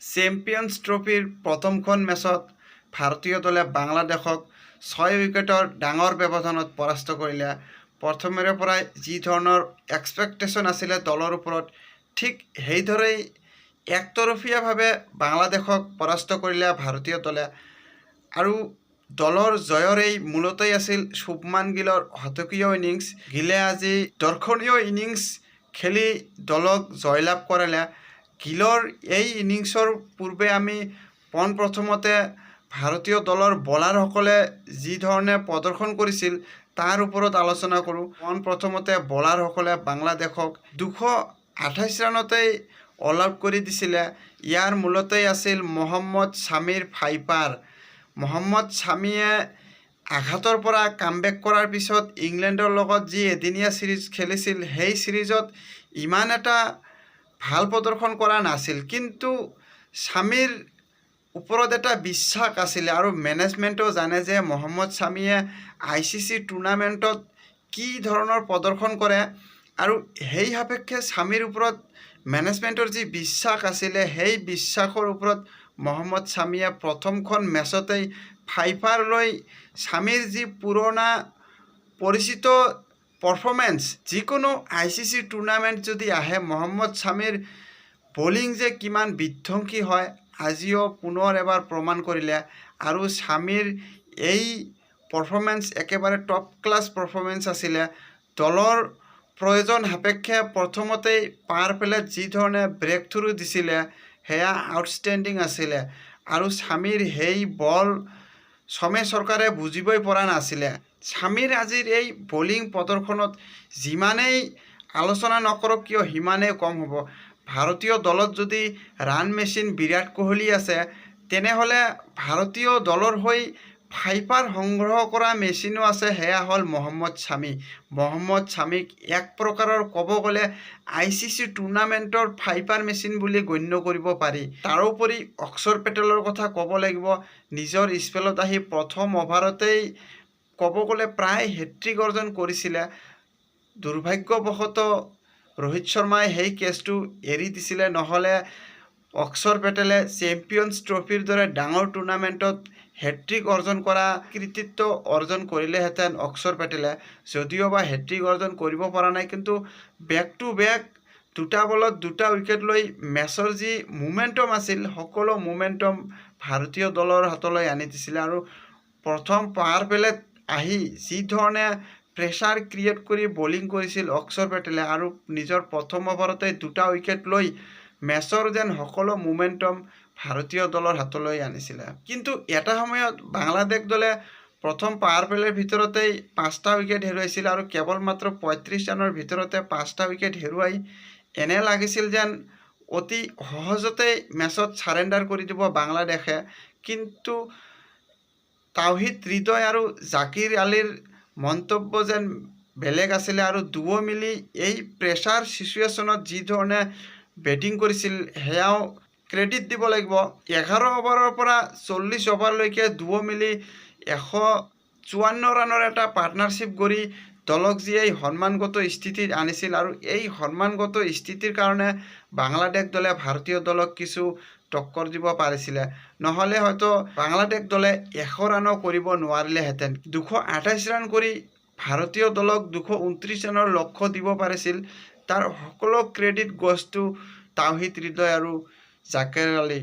Champions ট্ৰফিৰ প্ৰথমখন মেচত ভাৰতীয় দলে বাংলাদেশক 6 উইকেটৰ ডাঙৰ ব্যৱধানত পৰাস্ত কৰিলে। প্ৰথমৰে পৰাই যি ধৰণৰ এক্সপেক্টেশ্যন আছিলে দলৰ ওপৰত, ঠিক সেইদৰেই একতৰফীয়াভাৱে বাংলাদেশক পৰাস্ত কৰিলে ভাৰতীয় দলে। আৰু দলৰ জয়ৰ এই মূলতেই আছিল শুভমান গিলৰ শতকীয় ইনিংছ। গিলে আজি দৰ্শনীয় ইনিংছ খেলি দলক জয়লাভ কৰালে। গিলৰ এই ইনিংছৰ পূৰ্বে আমি পোনপ্ৰথমতে ভাৰতীয় দলৰ বলাৰসকলে যি ধৰণে প্ৰদৰ্শন কৰিছিল তাৰ ওপৰত আলোচনা কৰোঁ। পোনপ্ৰথমতে বলাৰসকলে বাংলাদেশক 228 ৰানতেই অল আউট কৰি দিছিলে। ইয়াৰ মূলতেই আছিল মহম্মদ ছামীৰ ফাইপাৰ। মহম্মদ ছামীয়ে আঘাতৰ পৰা কামবেক কৰাৰ পিছত ইংলেণ্ডৰ লগত যি এদিনীয়া ছিৰিজ খেলিছিল, সেই ছিৰিজত ইমান এটা ভাল প্ৰদৰ্শন কৰা নাছিল, কিন্তু ছামীৰ ওপৰত এটা বিশ্বাস আছিলে আৰু মেনেজমেণ্টেও জানে যে মহম্মদ ছামীয়ে ICC টুৰ্ণামেণ্টত কি ধৰণৰ প্ৰদৰ্শন কৰে, আৰু সেই সাপেক্ষে ছামীৰ ওপৰত মেনেজমেণ্টৰ যি বিশ্বাস আছিলে, সেই বিশ্বাসৰ ওপৰত মহম্মদ ছামীয়ে প্ৰথমখন মেচতেই ফাইপাৰ লৈ ছামীৰ যি পুৰণা পৰিচিত পাৰফৰ্মেঞ্চ, যিকোনো ICC টুৰ্ণামেণ্ট যদি আহে মহম্মদ ছামীৰ বলিং যে কিমান বিধ্বংসী হয় আজিও পুনৰ এবাৰ প্ৰমাণ কৰিলে। আৰু ছামীৰ এই পাৰফৰ্মেঞ্চ একেবাৰে টপ ক্লাছ পাৰফৰ্মেঞ্চ আছিলে। দলৰ প্ৰয়োজন সাপেক্ষে প্ৰথমতেই পাৱাৰ প্লেত যি ধৰণে ব্ৰেক থ্ৰু দিছিলে সেয়া আউটষ্টেণ্ডিং আছিলে, আৰু ছামীৰ সেই বল সমে চৰকাৰে বুজিবই পৰা নাছিলে। ছামীৰ আজিৰ এই বলিং প্ৰদৰ্শনত যিমানেই আলোচনা নকৰক কিয় সিমানেই কম হ'ব। ভাৰতীয় দলত যদি ৰাণ মেচিন বিৰাট কোহলি আছে, তেনেহ'লে ভাৰতীয় দলৰ হৈ ফাইপাৰ সংগ্ৰহ কৰা মেচিনো আছে, সেয়া হ'ল মহম্মদ ছামী। মহম্মদ ছামীক এক প্ৰকাৰৰ ক'ব গ'লে ICC টুৰ্ণামেণ্টৰ ফাইপাৰ মেচিন বুলি গণ্য কৰিব পাৰি। তাৰোপৰি অক্ষৰ পেটেলৰ কথা ক'ব লাগিব। নিজৰ স্পেলত আহি প্ৰথম অভাৰতেই ক'ব গ'লে প্ৰায় হেট্ৰিক অৰ্জন কৰিছিলে। দুৰ্ভাগ্যবশতঃ ৰোহিত শৰ্মাই সেই কেছটো এৰি দিছিলে, নহ'লে অক্ষৰ পেটেলে চেম্পিয়ন্স ট্ৰফিৰ দৰে ডাঙৰ টুৰ্ণামেণ্টত হেট্ৰিক অৰ্জন কৰা কৃতিত্ব অৰ্জন কৰিলেহেঁতেন অক্ষৰ পেটেলে। যদিওবা হেট্ৰিক অৰ্জন কৰিব পৰা নাই, কিন্তু বেক টু বেক 2টা বলত 2টা উইকেট লৈ মেচৰ যি মোমেণ্টম আছিল, সকলো মোমেণ্টম ভাৰতীয় দলৰ হাতলৈ আনি দিছিলে। আৰু প্ৰথম পাৱাৰ প্লেত আহি যি ধৰণে প্ৰেছাৰ ক্ৰিয়েট কৰি বলিং কৰিছিল অক্ষৰ পেটেলে, আৰু নিজৰ প্ৰথম অভাৰতে 2টা উইকেট লৈ মেচৰ যেন সকলো মোমেণ্টম ভাৰতীয় দলৰ হাতলৈ আনিছিলে। কিন্তু এটা সময়ত বাংলাদেশ দলে প্ৰথম পাৱাৰ প্লেৰ ভিতৰতেই 5টা উইকেট হেৰুৱাইছিল, আৰু কেৱল মাত্ৰ 35 ৰানৰ ভিতৰতে 5টা উইকেট হেৰুৱাই এনে লাগিছিল যেন অতি সহজতেই মেচত ছাৰেণ্ডাৰ কৰি দিব বাংলাদেশে। কিন্তু তাওহিদ হৃদয় আৰু জাকিৰ আলীৰ মন্তব্য যেন বেলেগ আছিলে, আৰু দুয়ো মিলি এই প্ৰেছাৰ চিচুৱেশ্যনত যি ধৰণে বেটিং কৰিছিল সেয়াও ক্ৰেডিট দিব লাগিব। 11 অভাৰৰ পৰা 40 অভাৰলৈকে দুয়ো মিলি 154 ৰানৰ এটা পাৰ্টনাৰশ্বিপ গঢ়ি দলক যি এই সন্মানগত স্থিতিত আনিছিল, আৰু এই সন্মানগত স্থিতিৰ কাৰণে বাংলাদেশ দলে ভাৰতীয় দলক কিছু টক্কৰ দিব পাৰিছিলে। নহ'লে হয়তো বাংলাদেশ দলে 100 ৰানো কৰিব নোৱাৰিলেহেঁতেন। 228 ৰান কৰি ভাৰতীয় দলক 229 ৰানৰ লক্ষ্য দিব পাৰিছিল। তাৰ সকলো credit goes two Towhid Hridoy আৰু জাকিৰ আলী।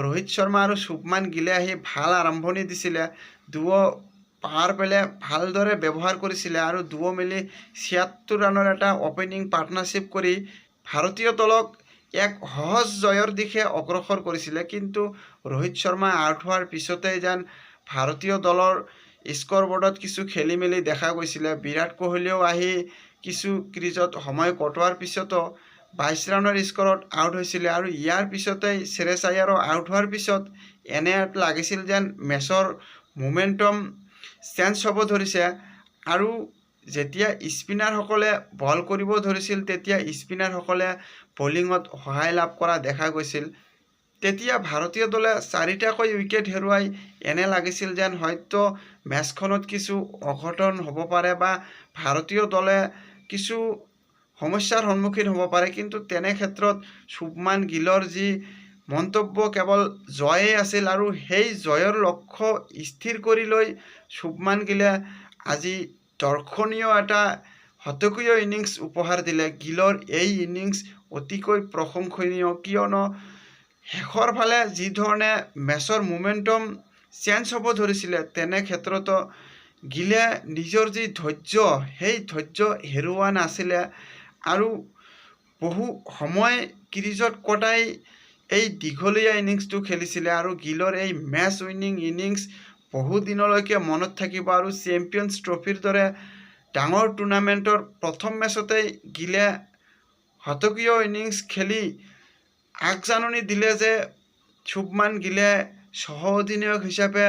ৰোহিত শৰ্মা আৰু শুভমান গিলে আহি ভাল আৰম্ভণি দিছিলে। দুয়ো পাৱাৰ প্লে ভালদৰে ব্যৱহাৰ কৰিছিলে, আৰু দুয়ো মিলি 76 ৰানৰ এটা অপেনিং পাৰ্টনাৰশ্বিপ কৰি ভাৰতীয় দলক এক সহজ জয়ৰ দিশে অগ্ৰসৰ কৰিছিলে। কিন্তু ৰোহিত শৰ্মা আউট হোৱাৰ পিছতেই যেন ভাৰতীয় দলৰ স্ক'ৰ বৰ্ডত কিছু খেলি মেলি দেখা গৈছিলে। বিৰাট কোহলিয়েও আহি কিছু ক্ৰিজত সময় কটোৱাৰ পিছতো 22 ৰানৰ স্ক'ৰত আউট হৈছিলে, আৰু ইয়াৰ পিছতেই শ্ৰেয়স আয়াৰো আউট হোৱাৰ পিছত এনে লাগিছিল যেন মেচৰ মোমেণ্টম চেঞ্জ হ'ব ধৰিছে। আৰু যেতিয়া স্পিনাৰসকলে বল কৰিব ধৰিছিল, তেতিয়া স্পিনাৰসকলে বলিঙত সহায় লাভ কৰা দেখা গৈছিল। তেতিয়া ভাৰতীয় দলে 4টাকৈ উইকেট হেৰুৱাই এনে লাগিছিল যেন হয়তো মেচখনত কিছু অঘটন হ'ব পাৰে, বা ভাৰতীয় দলে কিছু সমস্যাৰ সন্মুখীন হ'ব পাৰে। কিন্তু তেনে ক্ষেত্ৰত শুভমান গিলৰ যি মন্তব্য কেৱল জয়েই আছিল আৰু সেই জয়ৰ লক্ষ্য স্থিৰ কৰি লৈ শুভমান গিলে আজি দৰ্শনীয় এটা শতকীয় ইনিংছ উপহাৰ দিলে। গিলৰ এই ইনিংছ অতিকৈ প্ৰশংসনীয়, কিয়নো শেষৰ ফালে যিধৰণে মেচৰ মোমেণ্টাম চেঞ্জ হ'ব ধৰিছিলে, তেনে ক্ষেত্ৰতো গিলে নিজৰ যি ধৈৰ্য, সেই ধৈৰ্য হেৰুওৱা নাছিলে আৰু বহু সময় ক্ৰিজত কটাই এই দীঘলীয়া ইনিংছটো খেলিছিলে আৰু গিলৰ এই মেচ উইনিং ইনিংছ বহু দিনলৈকে মনত থাকিব আৰু চেম্পিয়নছ ট্ৰফিৰ দৰে ডাঙৰ টুৰ্ণামেণ্টৰ প্ৰথম মেচতেই গিলে শতকীয় ইনিংছ খেলি আগজাননী দিলে যে শুভমান গিলে সহ অধিনায়ক হিচাপে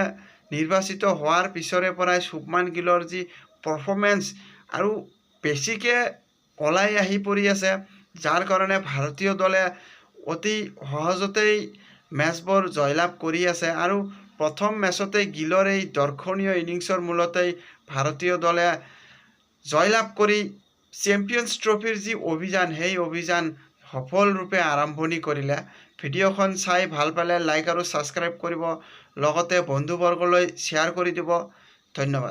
নিৰ্বাচিত হোৱাৰ পিছৰে পৰাই শুভমান গিলৰ যি পাৰফৰ্মেঞ্চ আৰু বেছিকৈ ওলাই আহি পৰি আছে, যাৰ কাৰণে ভাৰতীয় দলে অতি সহজতেই মেচবোৰ জয়লাভ কৰি আছে আৰু প্ৰথম মেচতেই গিলৰ এই দৰ্শনীয় ইনিংছৰ মূলতেই ভাৰতীয় দলে জয়লাভ কৰি চেম্পিয়নছ ট্ৰফিৰ যি অভিযান, সেই অভিযান সফলৰূপে আৰম্ভণি কৰিলে। ভিডিঅ'খন চাই ভাল পালে লাইক আৰু ছাবস্ক্ৰাইব কৰিব, লগতে বন্ধুবৰ্গলৈ শ্বেয়াৰ কৰি দিব। ধন্যবাদ।